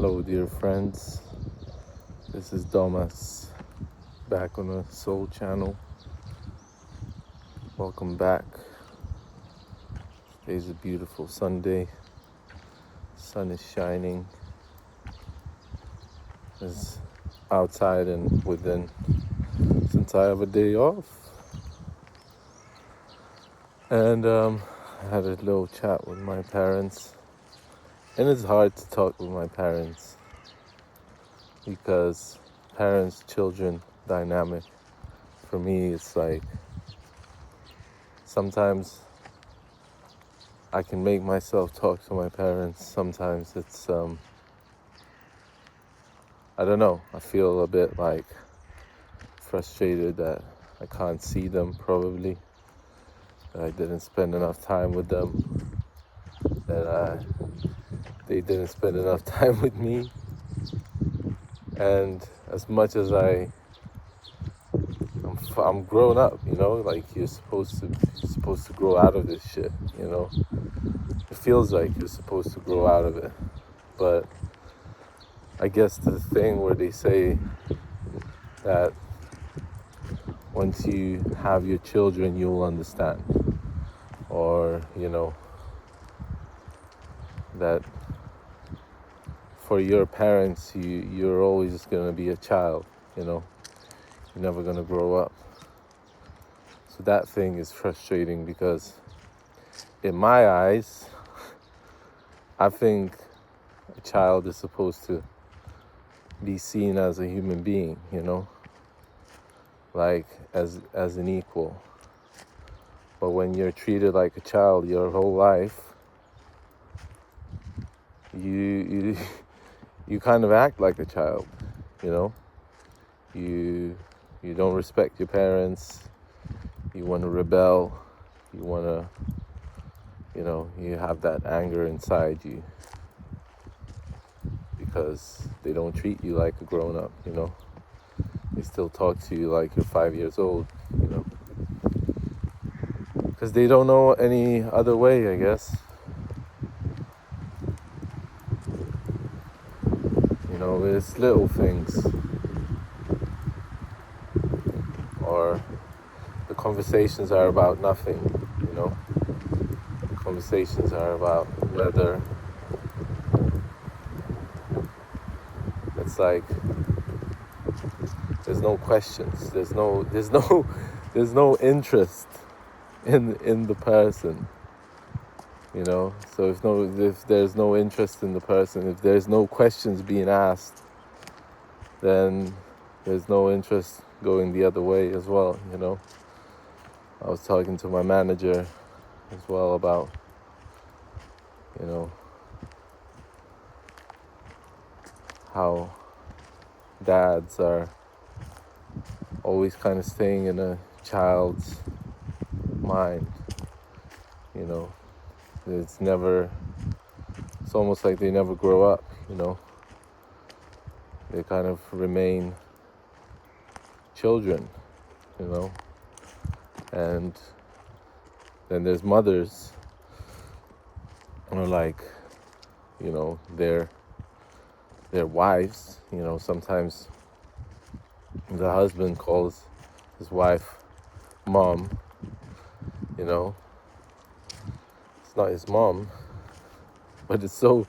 Hello, dear friends. This is Domas, back on the Soul channel. Welcome back. Today's a beautiful Sunday. Sun is shining. It's outside and within since I have a day off. And I had a little chat with my parents. And it's hard to talk with my parents because parents-children dynamic, for me, it's like sometimes I can make myself talk to my parents. Sometimes it's, I don't know, I feel a bit like frustrated that I can't see them probably, that I didn't spend enough time with them, that they didn't spend enough time with me. And as much as I'm grown up, like you're supposed to grow out of this shit, It feels like you're supposed to grow out of it. But I guess the thing where they say that once you have your children, you'll understand. Or, that for your parents, you're always going to be a child, You're never going to grow up. So that thing is frustrating because in my eyes, I think a child is supposed to be seen as a human being, like as an equal. But when you're treated like a child your whole life, you you kind of act like a child, You don't respect your parents. You want to rebel. You want to, you have that anger inside you because they don't treat you like a grown-up, They still talk to you like you're 5 years old, because they don't know any other way, I guess. It's little things, or the conversations are about nothing, The conversations are about whether it's like there's no questions, there's no interest in the person, So if there's no interest in the person, if there's no questions being asked, then there's no interest going the other way as well, I was talking to my manager as well about, how dads are always kind of staying in a child's mind, it's almost like they never grow up, They kind of remain children, And then there's mothers who are like, their wives, sometimes the husband calls his wife mom, It's not his mom, but it's so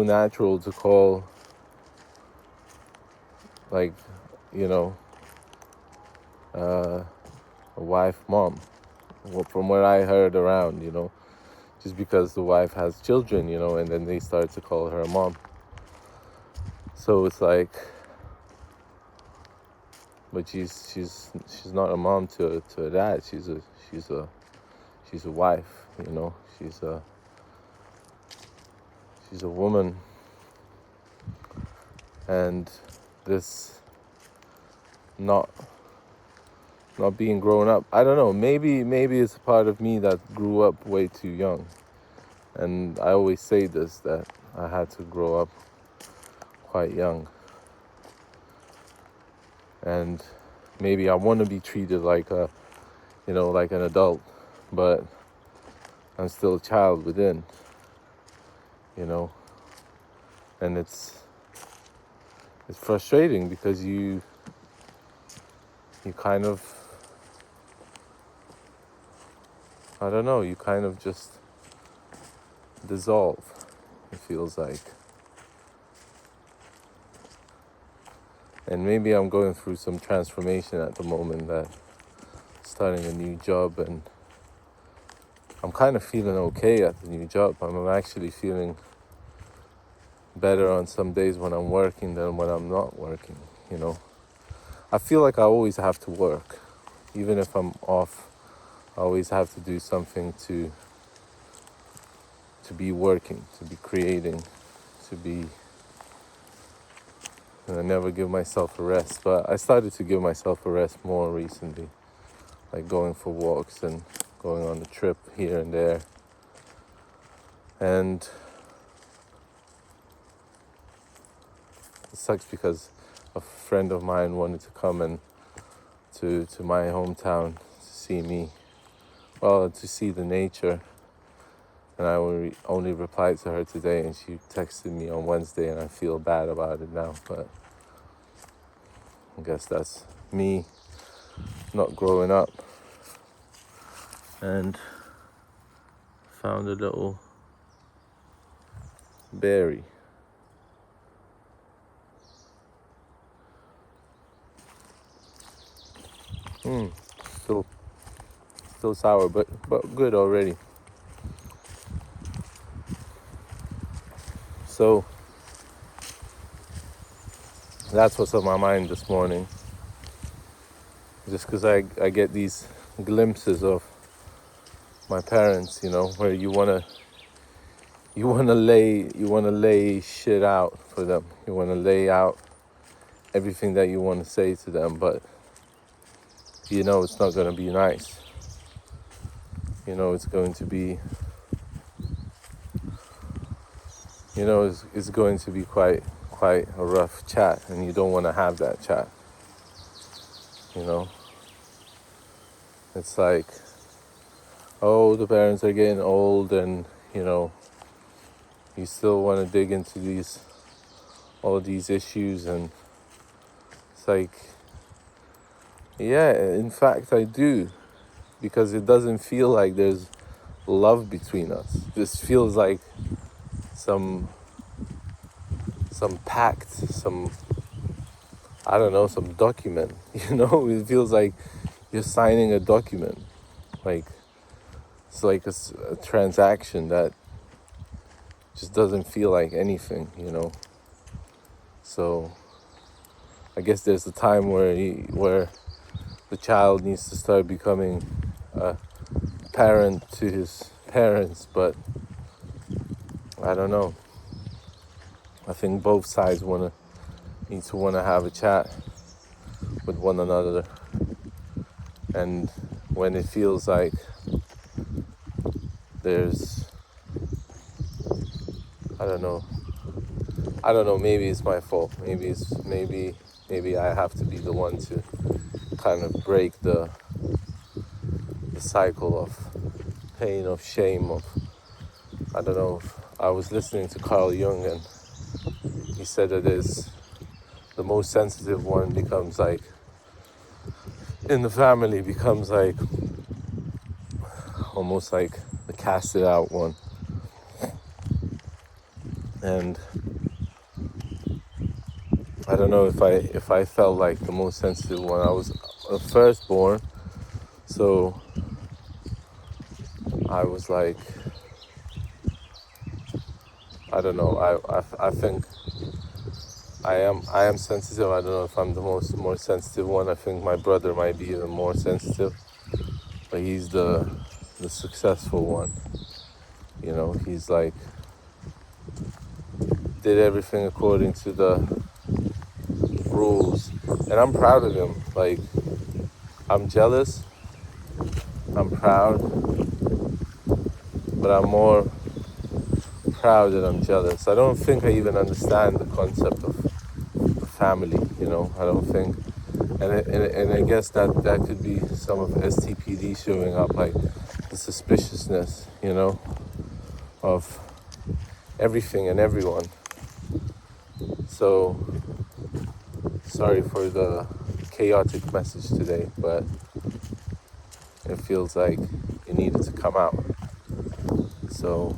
natural to call, like, a wife mom. Well, from what I heard around, just because the wife has children, and then they start to call her a mom. So it's like, but she's not a mom to a dad. She's a wife, She's a woman, and this not being grown up. I don't know. Maybe it's a part of me that grew up way too young, and I always say this, that I had to grow up quite young, and maybe I want to be treated like like an adult, but I'm still a child within, And it's frustrating because you kind of, I don't know, you kind of just dissolve, it feels like. And maybe I'm going through some transformation at the moment, that starting a new job, and I'm kind of feeling okay at the new job. I'm actually feeling better on some days when I'm working than when I'm not working, you know. I feel like I always have to work. Even if I'm off, I always have to do something to be working, to be creating, to be... And I never give myself a rest. But I started to give myself a rest more recently. Like going for walks and going on a trip here and there. And it sucks because a friend of mine wanted to come and to my hometown to see me. Well, to see the nature. And I only replied to her today, and she texted me on Wednesday, and I feel bad about it now. But I guess that's me not growing up. And found a little berry. Still sour, but good already. So that's what's on my mind this morning. Just because I get these glimpses of my parents, you know, where you wanna lay shit out for them. You wanna lay out everything that you want to say to them, but you know it's not gonna be nice. You know it's going to be, you know, it's going to be quite a rough chat, and you don't want to have that chat. You know, it's like, oh, the parents are getting old, and you know, you still want to dig into all these issues, and it's like, yeah, in fact I do, because it doesn't feel like there's love between us. This feels like some pact, I don't know, some document, you know. It feels like you're signing a document, like it's like a transaction that just doesn't feel like anything, you know. So I guess there's a time where the child needs to start becoming a parent to his parents, but I don't know. I think both sides need to have a chat with one another, and when it feels like there's, I don't know, maybe it's my fault, maybe I have to be the one to kind of break the cycle of pain, of shame, of, I don't know. I was listening to Carljung, and he said that the most sensitive one becomes like, in the family, becomes like almost like the casted out one. And I don't know if I felt like the most sensitive one. I was a firstborn, so I was like, I don't know. I think I am sensitive. I don't know if I'm the more sensitive one. I think my brother might be even more sensitive, but he's the successful one. You know, he's like did everything according to the rules, and I'm proud of him. Like, I'm jealous, I'm proud, but I'm more proud that I'm jealous. I don't think I even understand the concept of family, you know. I don't think, and I guess that could be some of STPD showing up, like the suspiciousness, you know, of everything and everyone. So sorry for the chaotic message today, but it feels like it needed to come out. So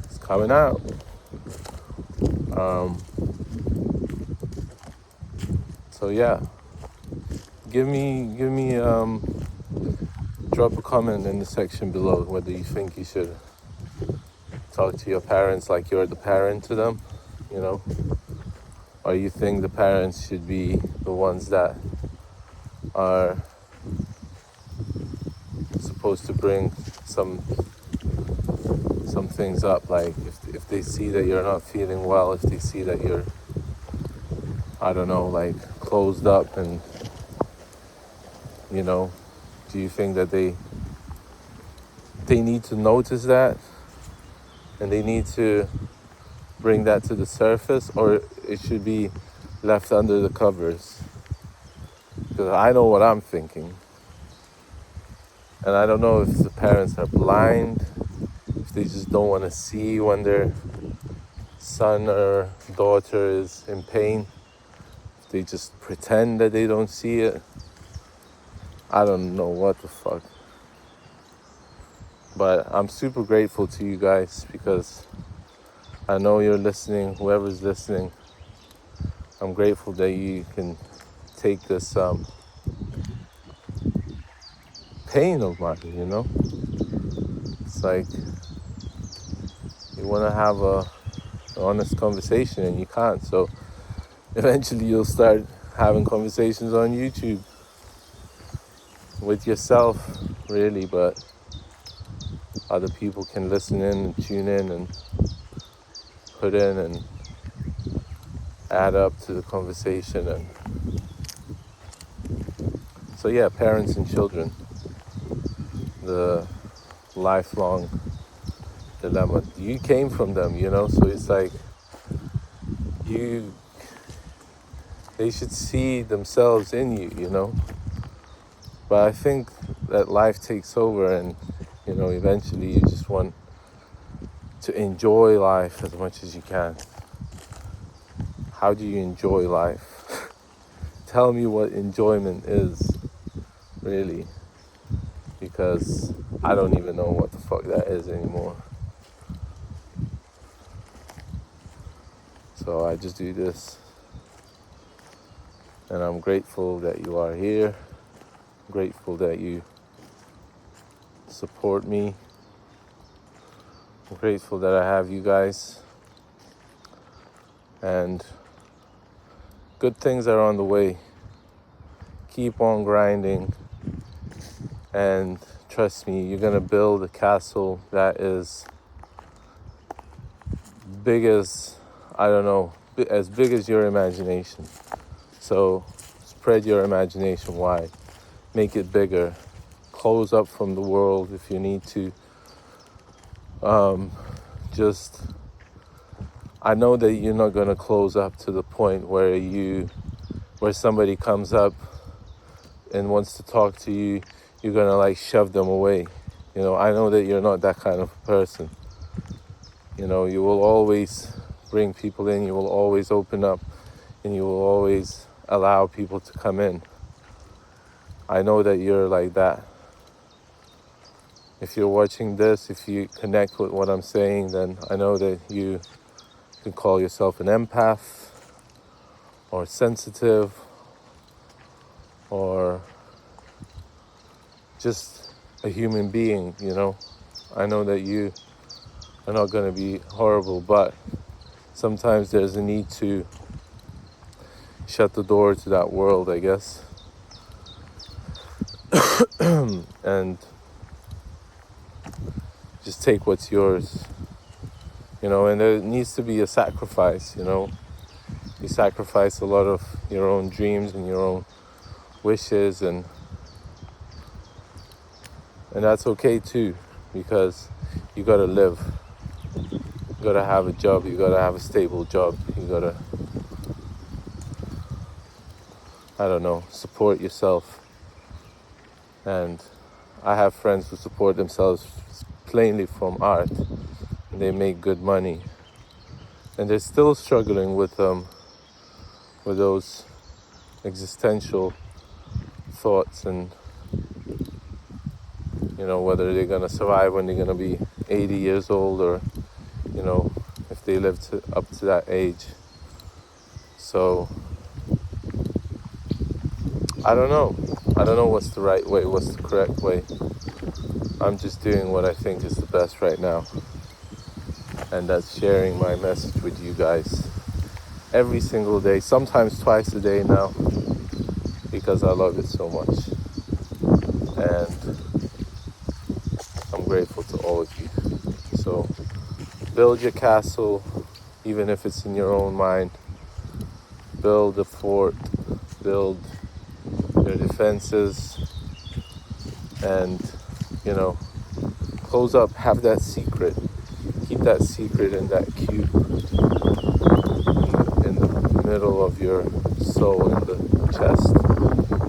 it's coming out. So yeah, give me drop a comment in the section below whether you think you should talk to your parents like you're the parent to them, or you think the parents should be the ones that are supposed to bring some things up, like if they see that you're not feeling well, if they see that you're, I don't know, like closed up, and do you think that they need to notice that and they need to bring that to the surface, or it should be left under the covers? Because I know what I'm thinking, and I don't know if the parents are blind, if they just don't want to see when their son or daughter is in pain, if they just pretend that they don't see it. I don't know what the fuck. But I'm super grateful to you guys, because I know you're listening, whoever's listening. I'm grateful that you can take this pain of mine, It's like you want to have an honest conversation and you can't. So eventually you'll start having conversations on YouTube with yourself, really, but other people can listen in and tune in and put in and add up to the conversation. And so yeah, parents and children, the lifelong dilemma. You came from them, so it's like they should see themselves in you, But I think that life takes over, and eventually you just want to enjoy life as much as you can. How do you enjoy life? Tell me what enjoyment is, really, because I don't even know what the fuck that is anymore. So I just do this, and I'm grateful that you are here, grateful that you support me. I'm grateful that I have you guys, and good things are on the way. Keep on grinding, and trust me, you're gonna build a castle that is big as, I don't know, as big as your imagination. So spread your imagination wide, make it bigger, close up from the world if you need to. I know that you're not gonna close up to the point where somebody comes up and wants to talk to you, you're gonna like shove them away. I know that you're not that kind of person. You will always bring people in, you will always open up, and you will always allow people to come in. I know that you're like that. If you're watching this, if you connect with what I'm saying, then I know that you can call yourself an empath, or sensitive, or just a human being, I know that you are not going to be horrible, but sometimes there's a need to shut the door to that world, I guess. And just take what's yours, and there needs to be a sacrifice, You sacrifice a lot of your own dreams and your own wishes, and that's okay too, because you gotta live. You gotta have a job, you gotta have a stable job, you gotta, I don't know, support yourself. And I have friends who support themselves plainly from art, and they make good money, and they're still struggling with with those existential thoughts, and whether they're going to survive when they're going to be 80 years old, or if they live up to that age. So I don't know what's the right way, what's the correct way. I'm just doing what I think is the best right now, and that's sharing my message with you guys every single day, sometimes twice a day now, because I love it so much. And I'm grateful to all of you. So build your castle, even if it's in your own mind. Build a fort, build your defenses, and close up, have that secret. Keep that secret in that cube in the middle of your soul, in the chest,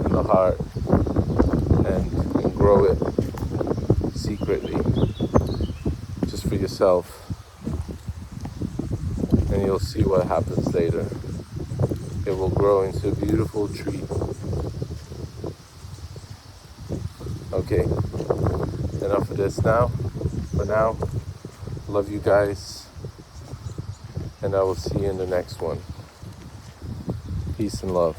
in the heart, and grow it secretly, just for yourself. And you'll see what happens later. It will grow into a beautiful tree. Okay, enough of this now. For now, love you guys, and I will see you in the next one. Peace and love.